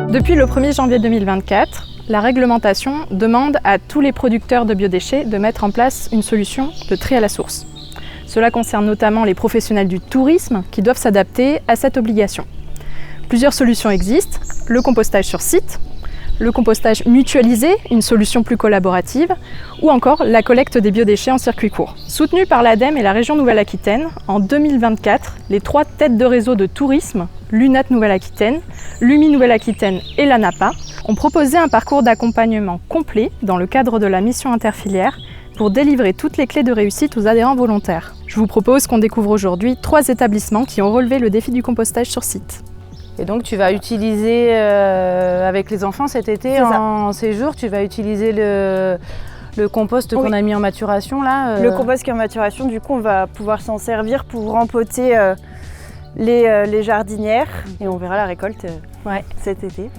Depuis le 1er janvier 2024, la réglementation demande à tous les producteurs de biodéchets de mettre en place une solution de tri à la source. Cela concerne notamment les professionnels du tourisme qui doivent s'adapter à cette obligation. Plusieurs solutions existent, le compostage sur site, le compostage mutualisé, une solution plus collaborative, ou encore la collecte des biodéchets en circuit court. Soutenus par l'ADEME et la région Nouvelle-Aquitaine, en 2024, les 3 têtes de réseau de tourisme, l'UNAT Nouvelle-Aquitaine, l'UMI Nouvelle-Aquitaine et l'ANAPA, ont proposé un parcours d'accompagnement complet dans le cadre de la mission interfilière pour délivrer toutes les clés de réussite aux adhérents volontaires. Je vous propose qu'on découvre aujourd'hui 3 établissements qui ont relevé le défi du compostage sur site. Et donc tu vas utiliser avec les enfants cet été en séjour, tu vas utiliser le compost qu'on a mis en maturation là. Le compost qui est en maturation, du coup on va pouvoir s'en servir pour rempoter les jardinières et on verra la récolte cet été.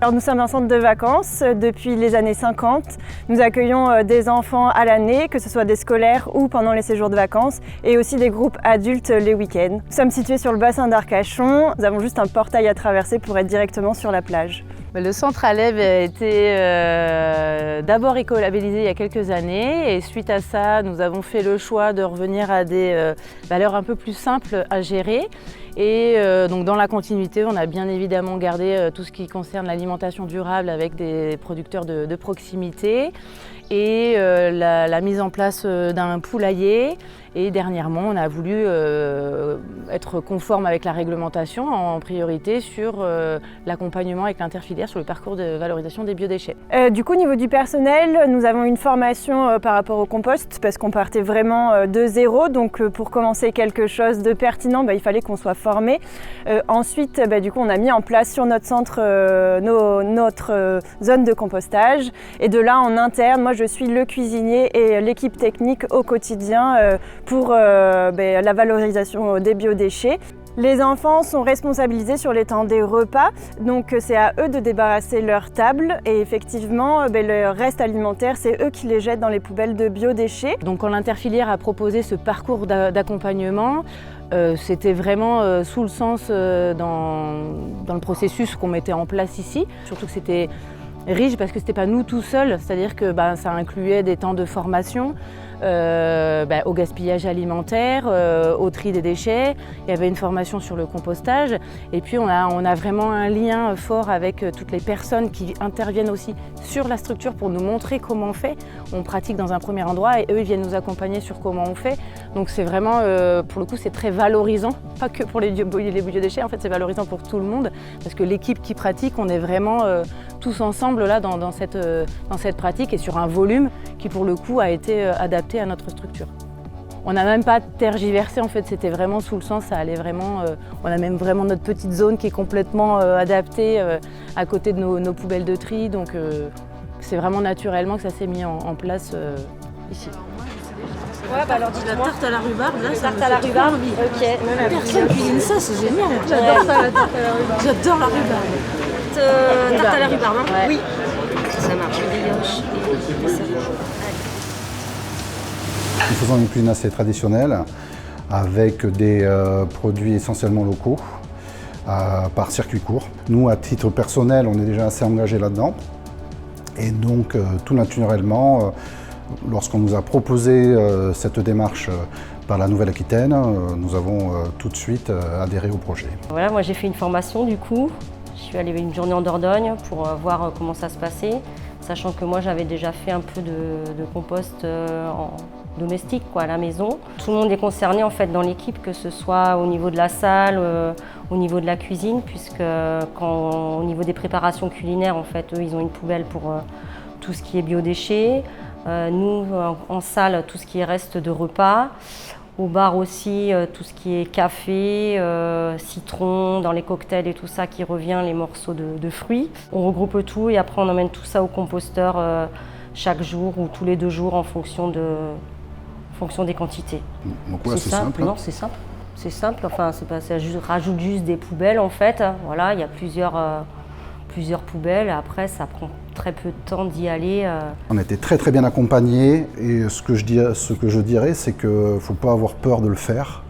Alors nous sommes un centre de vacances depuis les années 50. Nous accueillons des enfants à l'année, que ce soit des scolaires ou pendant les séjours de vacances, et aussi des groupes adultes les week-ends. Nous sommes situés sur le bassin d'Arcachon. Nous avons juste un portail à traverser pour être directement sur la plage. Le centre Aleb a été d'abord écolabellisé il y a quelques années et suite à ça, nous avons fait le choix de revenir à des valeurs un peu plus simples à gérer. Et donc dans la continuité, on a bien évidemment gardé tout ce qui concerne l'alimentation durable avec des producteurs de proximité et la mise en place d'un poulailler. Et dernièrement, on a voulu être conforme avec la réglementation en priorité sur l'accompagnement avec l'interfilière sur le parcours de valorisation des biodéchets. Du coup, au niveau du personnel, nous avons une formation par rapport au compost parce qu'on partait vraiment de zéro. Donc pour commencer quelque chose de pertinent, il fallait qu'on soit formé. Ensuite, du coup, on a mis en place sur notre centre notre zone de compostage. Et de là, en interne, moi je suis le cuisinier et l'équipe technique au quotidien pour la valorisation des biodéchets. Les enfants sont responsabilisés sur les temps des repas, donc c'est à eux de débarrasser leur table et effectivement le reste alimentaire, c'est eux qui les jettent dans les poubelles de biodéchets. Donc quand l'interfilière a proposé ce parcours d'accompagnement, c'était vraiment sous le sens dans le processus qu'on mettait en place ici, surtout que c'était riche parce que c'était pas nous tout seuls, c'est-à-dire que ça incluait des temps de formation, au gaspillage alimentaire, au tri des déchets. Il y avait une formation sur le compostage et puis on a vraiment un lien fort avec toutes les personnes qui interviennent aussi sur la structure pour nous montrer comment on fait. On pratique dans un premier endroit et eux ils viennent nous accompagner sur comment on fait. Donc c'est vraiment, pour le coup, c'est très valorisant, pas que pour les biodéchets, en fait c'est valorisant pour tout le monde parce que l'équipe qui pratique, on est vraiment tous ensemble là dans cette pratique et sur un volume qui pour le coup a été adapté à notre structure. On n'a même pas tergiversé, en fait, c'était vraiment sous le sens, ça allait vraiment. On a même vraiment notre petite zone qui est complètement adaptée à côté de nos poubelles de tri, donc c'est vraiment naturellement que ça s'est mis en place ici. Ouais, alors dis-moi. La tarte à la rhubarbe, là, la tarte à la rhubarbe, ok. Personne cuisine ça, c'est génial. J'adore ça, la tarte à la rhubarbe. J'adore la rhubarbe. Tarte à la rhubarbe, hein? Oui. Ça marche, brioche et ça. Nous faisons une cuisine assez traditionnelle avec des produits essentiellement locaux par circuit court. Nous, à titre personnel, on est déjà assez engagés là-dedans. Et donc, tout naturellement, lorsqu'on nous a proposé cette démarche par la Nouvelle-Aquitaine, nous avons tout de suite adhéré au projet. Voilà, moi j'ai fait une formation du coup. Je suis allée une journée en Dordogne pour voir comment ça se passait, sachant que moi j'avais déjà fait un peu de compost en domestique à la maison. Tout le monde est concerné en fait dans l'équipe, que ce soit au niveau de la salle, au niveau de la cuisine, puisque au niveau des préparations culinaires, en fait, eux ils ont une poubelle pour tout ce qui est biodéchets. Nous en salle, tout ce qui est reste de repas. Au bar aussi, tout ce qui est café, citron, dans les cocktails et tout ça qui revient, les morceaux de fruits. On regroupe tout et après on emmène tout ça au composteur chaque jour ou tous les 2 jours en fonction des quantités. Donc ouais, c'est simple. Non, c'est simple. C'est simple, enfin ça rajoute juste des poubelles en fait. Voilà, il y a plusieurs poubelles, après ça prend très peu de temps d'y aller. On a été très très bien accompagnés et ce que je dirais c'est qu'il ne faut pas avoir peur de le faire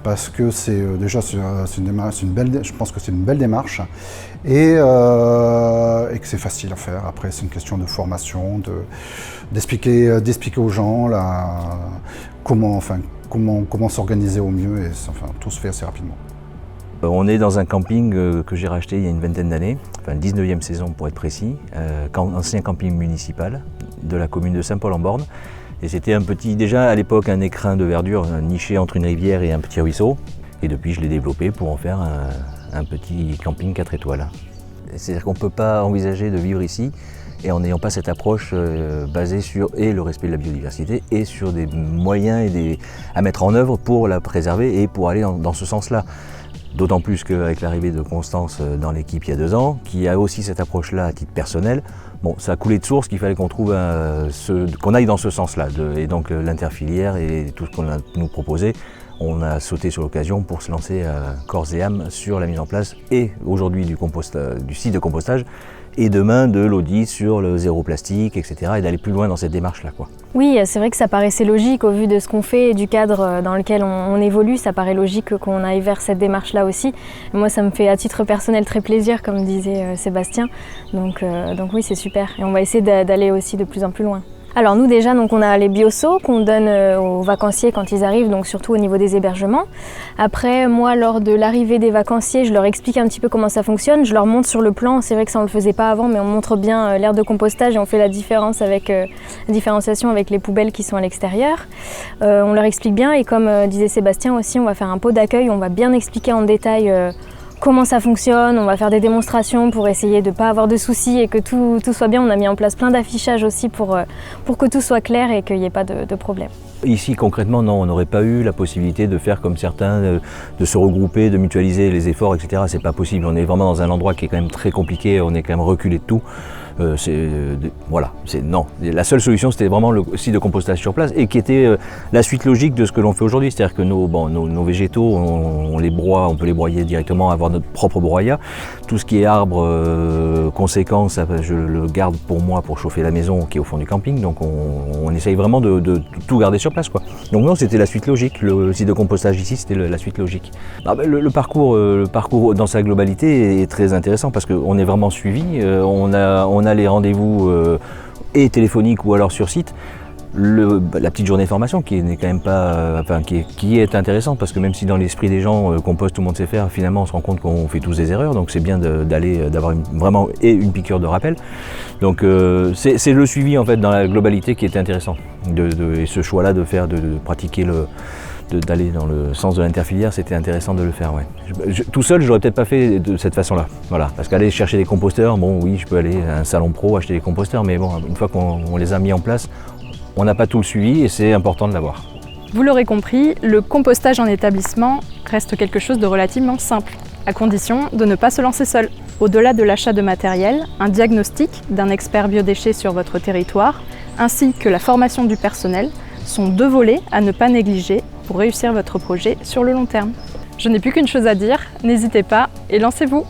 parce que déjà je pense que c'est une belle démarche et que c'est facile à faire. Après, c'est une question de formation, d'expliquer aux gens comment s'organiser au mieux et tout se fait assez rapidement. On est dans un camping que j'ai racheté il y a une vingtaine d'années, enfin 19e saison pour être précis, ancien camping municipal de la commune de Saint-Paul-en-Born. Et c'était déjà à l'époque un écrin de verdure niché entre une rivière et un petit ruisseau. Et depuis je l'ai développé pour en faire un petit camping 4 étoiles. C'est-à-dire qu'on ne peut pas envisager de vivre ici et en n'ayant pas cette approche basée sur le respect de la biodiversité et sur des moyens à mettre en œuvre pour la préserver et pour aller dans ce sens-là. D'autant plus qu'avec l'arrivée de Constance dans l'équipe il y a 2 ans, qui a aussi cette approche-là à titre personnel, bon, ça a coulé de source qu'il fallait qu'on trouve qu'on aille dans ce sens-là. Et donc l'interfilière et tout ce qu'on a nous proposé, on a sauté sur l'occasion pour se lancer corps et âme sur la mise en place et aujourd'hui du site de compostage et demain de l'audit sur le zéro plastique, etc. et d'aller plus loin dans cette démarche-là, quoi. Oui, c'est vrai que ça paraissait logique au vu de ce qu'on fait et du cadre dans lequel on évolue. Ça paraît logique qu'on aille vers cette démarche-là aussi. Moi, ça me fait à titre personnel très plaisir, comme disait Sébastien. Donc oui, c'est super. Et on va essayer d'aller aussi de plus en plus loin. Alors nous déjà, on a les bioseaux qu'on donne aux vacanciers quand ils arrivent, donc surtout au niveau des hébergements. Après, moi, lors de l'arrivée des vacanciers, je leur explique un petit peu comment ça fonctionne. Je leur montre sur le plan, c'est vrai que ça on le faisait pas avant, mais on montre bien l'aire de compostage et on fait la différenciation avec les poubelles qui sont à l'extérieur. On leur explique bien et comme disait Sébastien aussi, on va faire un pot d'accueil, on va bien expliquer en détail comment ça fonctionne, on va faire des démonstrations pour essayer de ne pas avoir de soucis et que tout soit bien. On a mis en place plein d'affichages aussi pour que tout soit clair et qu'il n'y ait pas de problème. Ici concrètement non, on n'aurait pas eu la possibilité de faire comme certains, de se regrouper, de mutualiser les efforts, etc. C'est pas possible, on est vraiment dans un endroit qui est quand même très compliqué, on est quand même reculé de tout. Non. La seule solution c'était vraiment le site de compostage sur place et qui était la suite logique de ce que l'on fait aujourd'hui, c'est-à-dire que nos végétaux, on les broie, on peut les broyer directement, avoir notre propre broyat. Tout ce qui est arbre conséquent, je le garde pour moi pour chauffer la maison qui est au fond du camping, donc on essaye vraiment de tout garder sur place, quoi. Donc non, c'était la suite logique, le site de compostage ici c'était la suite logique. Le parcours dans sa globalité est très intéressant parce qu'on est vraiment suivi, on a les rendez-vous et téléphoniques ou alors sur site. La petite journée de formation qui n'est quand même pas, qui est intéressante parce que même si dans l'esprit des gens compost tout le monde sait faire, finalement on se rend compte qu'on fait tous des erreurs, donc c'est bien d'avoir vraiment une piqûre de rappel. Donc c'est le suivi en fait dans la globalité qui était intéressant et ce choix-là de pratiquer d'aller dans le sens de l'interfilière, c'était intéressant de le faire. Ouais. Tout seul, je l'aurais peut-être pas fait de cette façon-là. Voilà. Parce qu'aller chercher des composteurs, bon oui, je peux aller à un salon pro acheter des composteurs, mais bon, une fois qu'on les a mis en place, on n'a pas tout le suivi et c'est important de l'avoir. Vous l'aurez compris, le compostage en établissement reste quelque chose de relativement simple, à condition de ne pas se lancer seul. Au-delà de l'achat de matériel, un diagnostic d'un expert biodéchets sur votre territoire, ainsi que la formation du personnel, sont 2 volets à ne pas négliger pour réussir votre projet sur le long terme. Je n'ai plus qu'une chose à dire, n'hésitez pas et lancez-vous!